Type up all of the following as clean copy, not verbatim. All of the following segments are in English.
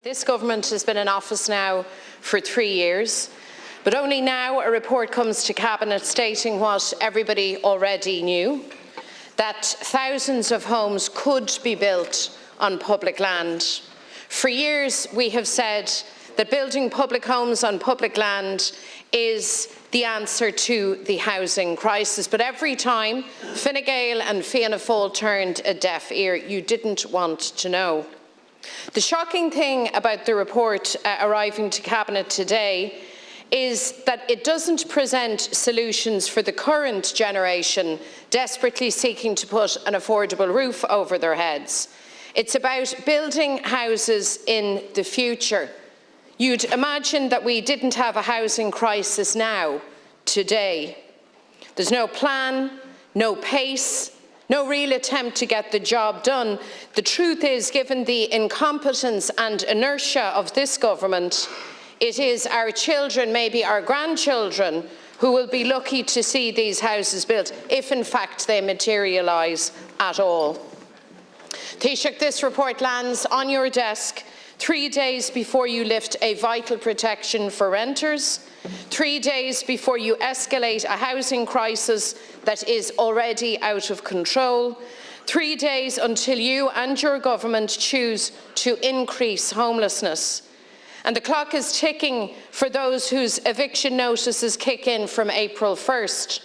This government has been in office now for 3 years, but only now a report comes to Cabinet stating what everybody already knew, that thousands of homes could be built on public land. For years we have said that building public homes on public land is the answer to the housing crisis, but every time Fine Gael and Fianna Fáil turned a deaf ear. You didn't want to know. The shocking thing about the report arriving to Cabinet today is that it doesn't present solutions for the current generation desperately seeking to put an affordable roof over their heads. It's about building houses in the future. You'd imagine that we didn't have a housing crisis now, today. There's no plan, no pace, no real attempt to get the job done. The truth is, given the incompetence and inertia of this government, it is our children, maybe our grandchildren, who will be lucky to see these houses built, if in fact they materialise at all. Taoiseach, this report lands on your desk 3 days before you lift a vital protection for renters, 3 days before you escalate a housing crisis that is already out of control, 3 days until you and your government choose to increase homelessness. And the clock is ticking for those whose eviction notices kick in from April 1st.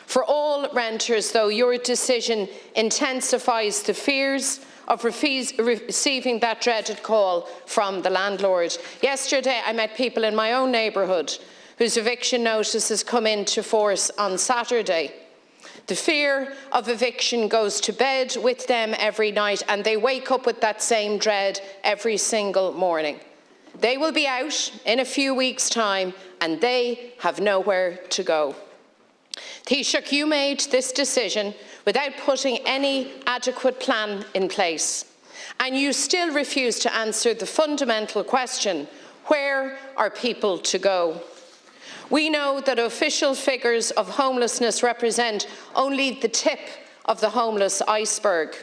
For all renters, though, your decision intensifies the fears of receiving that dreaded call from the landlord. Yesterday, I met people in my own neighbourhood whose eviction notices come into force on Saturday. The fear of eviction goes to bed with them every night, and they wake up with that same dread every single morning. They will be out in a few weeks' time, and they have nowhere to go. Taoiseach, you made this decision without putting any adequate plan in place, and you still refuse to answer the fundamental question: where are people to go? We know that official figures of homelessness represent only the tip of the homeless iceberg.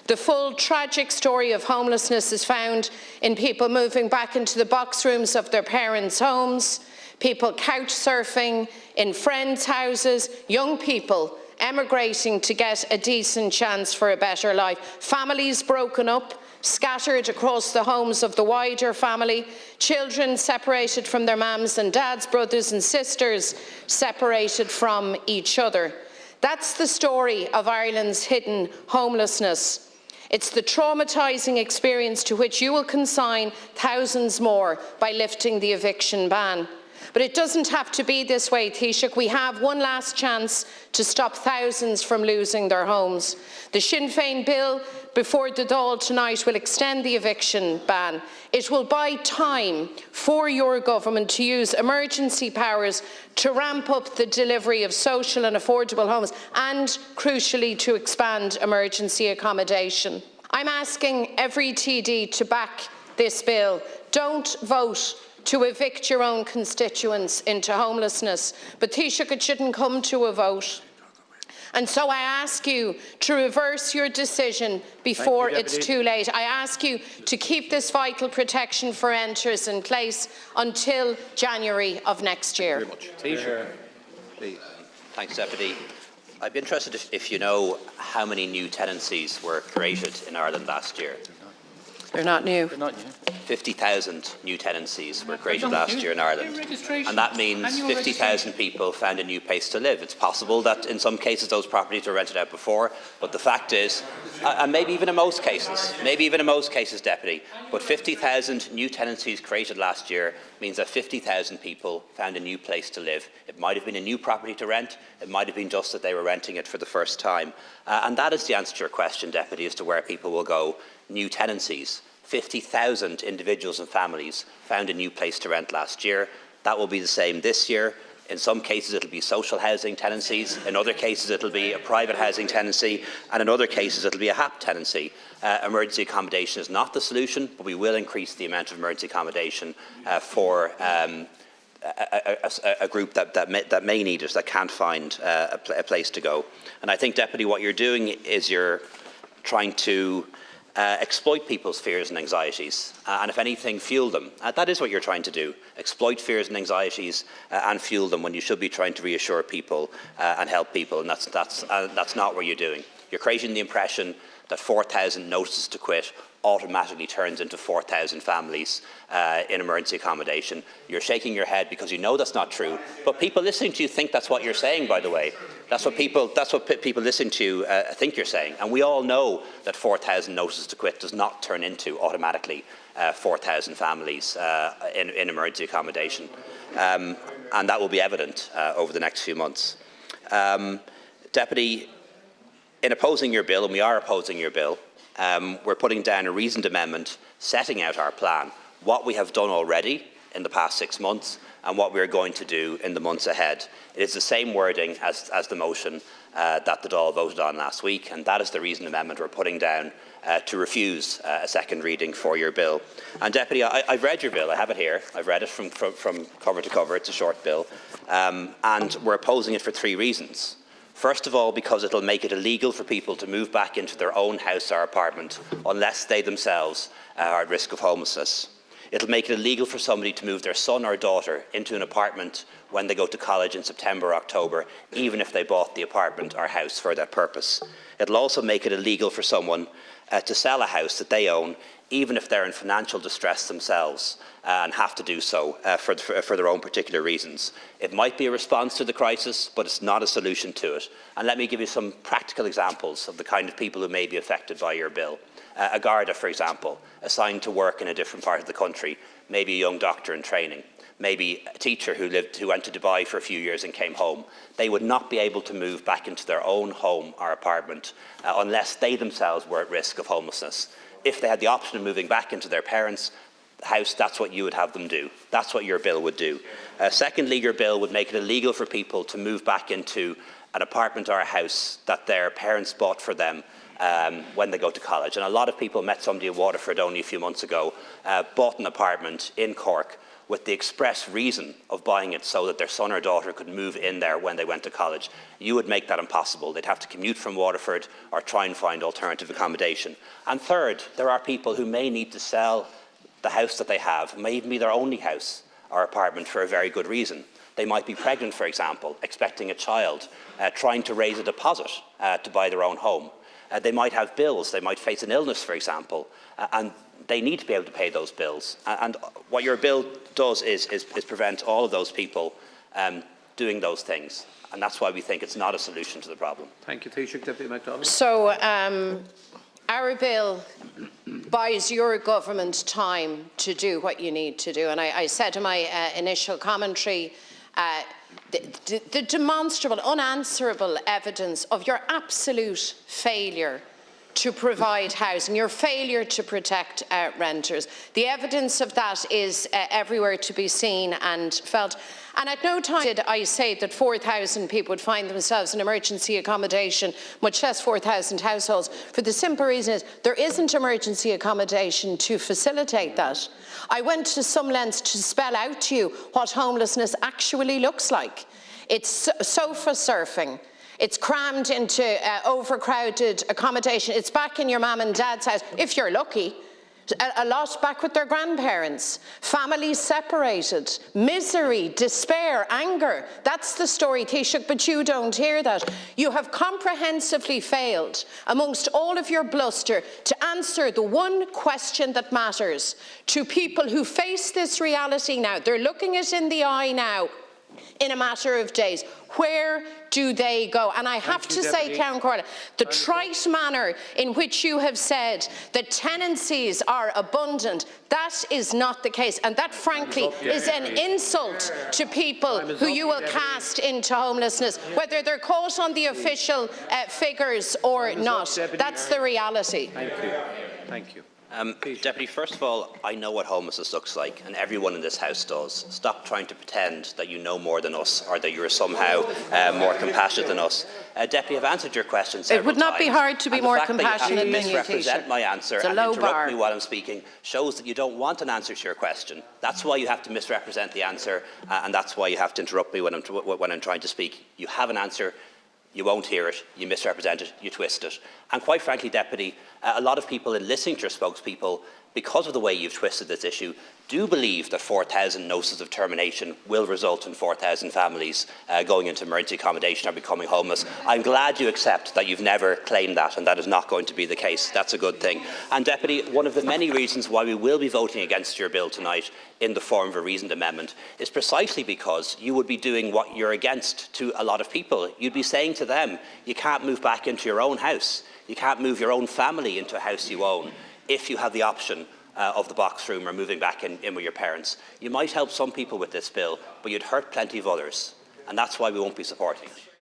The full tragic story of homelessness is found in people moving back into the box rooms of their parents' homes, people couch surfing in friends' houses, young people emigrating to get a decent chance for a better life, families broken up, scattered across the homes of the wider family, children separated from their mums and dads, brothers and sisters separated from each other. That's the story of Ireland's hidden homelessness. It's the traumatising experience to which you will consign thousands more by lifting the eviction ban. But it doesn't have to be this way, Taoiseach. We have one last chance to stop thousands from losing their homes. The Sinn Féin bill before the Dáil tonight will extend the eviction ban. It will buy time for your government to use emergency powers to ramp up the delivery of social and affordable homes and, crucially, to expand emergency accommodation. I'm asking every TD to back this bill. Don't vote to evict your own constituents into homelessness. But Taoiseach, it shouldn't come to a vote. And so I ask you to reverse your decision before it's too late. I ask you to keep this vital protection for renters in place until January of next year. Taoiseach, please. Thanks, Deputy. I'd be interested if you know how many new tenancies were created in Ireland last year. They're not new. 50,000 new tenancies were created last year in Ireland, and that means 50,000 people found a new place to live. It's possible that in some cases those properties were rented out before, but the fact is, and maybe even in most cases, Deputy, but 50,000 new tenancies created last year means that 50,000 people found a new place to live. It might have been a new property to rent, it might have been just that they were renting it for the first time. And that is the answer to your question, Deputy, as to where people will go. New tenancies. 50,000 individuals and families found a new place to rent last year. That will be the same this year. In some cases it'll be social housing tenancies, in other cases it'll be a private housing tenancy, and in other cases it'll be a HAP tenancy. Emergency accommodation is not the solution, but we will increase the amount of emergency accommodation for a group that may need it, that can't find a place to go. And I think, Deputy, what you're doing is you're trying to exploit people's fears and anxieties, and if anything, fuel them. That is what you're trying to do: exploit fears and anxieties and fuel them when you should be trying to reassure people and help people. And that's not what you're doing. You're creating the impression that 4,000 notices to quit automatically turns into 4,000 families in emergency accommodation. You're shaking your head because you know that's not true, but people listening to you think that's what you're saying, by the way. That's what people listening to you think you're saying. And we all know that 4,000 notices to quit does not turn into automatically 4,000 families in emergency accommodation. And that will be evident over the next few months. Deputy, in opposing your bill, and we are opposing your bill, we're putting down a reasoned amendment setting out our plan, what we have done already in the past 6 months and what we are going to do in the months ahead. It is the same wording as the motion that the Dáil voted on last week, and that is the reasoned amendment we're putting down to refuse a second reading for your bill. And Deputy, I've read your bill. I have it here. I've read it from cover to cover. It's a short bill. And we're opposing it for 3 reasons. First of all, because it will make it illegal for people to move back into their own house or apartment unless they themselves are at risk of homelessness. It will make it illegal for somebody to move their son or daughter into an apartment when they go to college in September or October, even if they bought the apartment or house for that purpose. It will also make it illegal for someone to sell a house that they own, even if they're in financial distress themselves and have to do so for their own particular reasons. It might be a response to the crisis, but it's not a solution to it. And let me give you some practical examples of the kind of people who may be affected by your bill. A Garda, for example, assigned to work in a different part of the country, maybe a young doctor in training, maybe a teacher who went to Dubai for a few years and came home. They would not be able to move back into their own home or apartment unless they themselves were at risk of homelessness. If they had the option of moving back into their parents' house, that's what you would have them do. That's what your bill would do. Secondly, your bill would make it illegal for people to move back into an apartment or a house that their parents bought for them when they go to college. And a lot of people, met somebody in Waterford only a few months ago, bought an apartment in Cork with the express reason of buying it so that their son or daughter could move in there when they went to college. You would make that impossible. They'd have to commute from Waterford or try and find alternative accommodation. And third, there are people who may need to sell the house that they have. It may even be their only house or apartment for a very good reason. They might be pregnant, for example, expecting a child, trying to raise a deposit to buy their own home. They might have bills. They might face an illness, for example, and they need to be able to pay those bills. And what your bill does is prevent all of those people doing those things. And that's why we think it's not a solution to the problem. Thank you, Taoiseach. Deputy McDonald. So our bill buys your government time to do what you need to do. And I said in my initial commentary, the demonstrable, unanswerable evidence of your absolute failure to provide housing, your failure to protect renters. The evidence of that is everywhere to be seen and felt. And at no time did I say that 4,000 people would find themselves in emergency accommodation, much less 4,000 households, for the simple reason is there isn't emergency accommodation to facilitate that. I went to some lengths to spell out to you what homelessness actually looks like. It's sofa surfing. It's crammed into overcrowded accommodation. It's back in your mum and dad's house, if you're lucky. A lot back with their grandparents. Families separated. Misery, despair, anger. That's the story, Taoiseach, but you don't hear that. You have comprehensively failed, amongst all of your bluster, to answer the one question that matters to people who face this reality now. They're looking it in the eye now. In a matter of days, where do they go? And I have to say, Count Corley, the trite manner in which you have said that tenancies are abundant, that is not the case. And that, frankly, is an insult to people who you will cast into homelessness, whether they're caught on the official figures or not. That's the reality. Thank you. Thank you. Deputy, first of all, I know what homelessness looks like, and everyone in this House does. Stop trying to pretend that you know more than us, or that you're somehow more compassionate than us. Deputy, I've answered your question several times. It would not be hard to be more compassionate than you, misrepresent my answer and interrupt me while I'm speaking shows that you don't want an answer to your question. That's why you have to misrepresent the answer, and that's why you have to interrupt me when I'm trying to speak. You have an answer. you won't hear it, you misrepresent it, you twist it. And quite frankly, Deputy, a lot of people in listening to your spokespeople, because of the way you've twisted this issue, do believe that 4,000 notices of termination will result in 4,000 families going into emergency accommodation or becoming homeless. I'm glad you accept that you've never claimed that, and that is not going to be the case. That's a good thing. And Deputy, one of the many reasons why we will be voting against your bill tonight in the form of a reasoned amendment is precisely because you would be doing what you're against to a lot of people. You'd be saying to them, you can't move back into your own house. You can't move your own family into a house you own if you have the option of the box room or moving back in with your parents. You might help some people with this bill, but you'd hurt plenty of others, and that's why we won't be supporting it.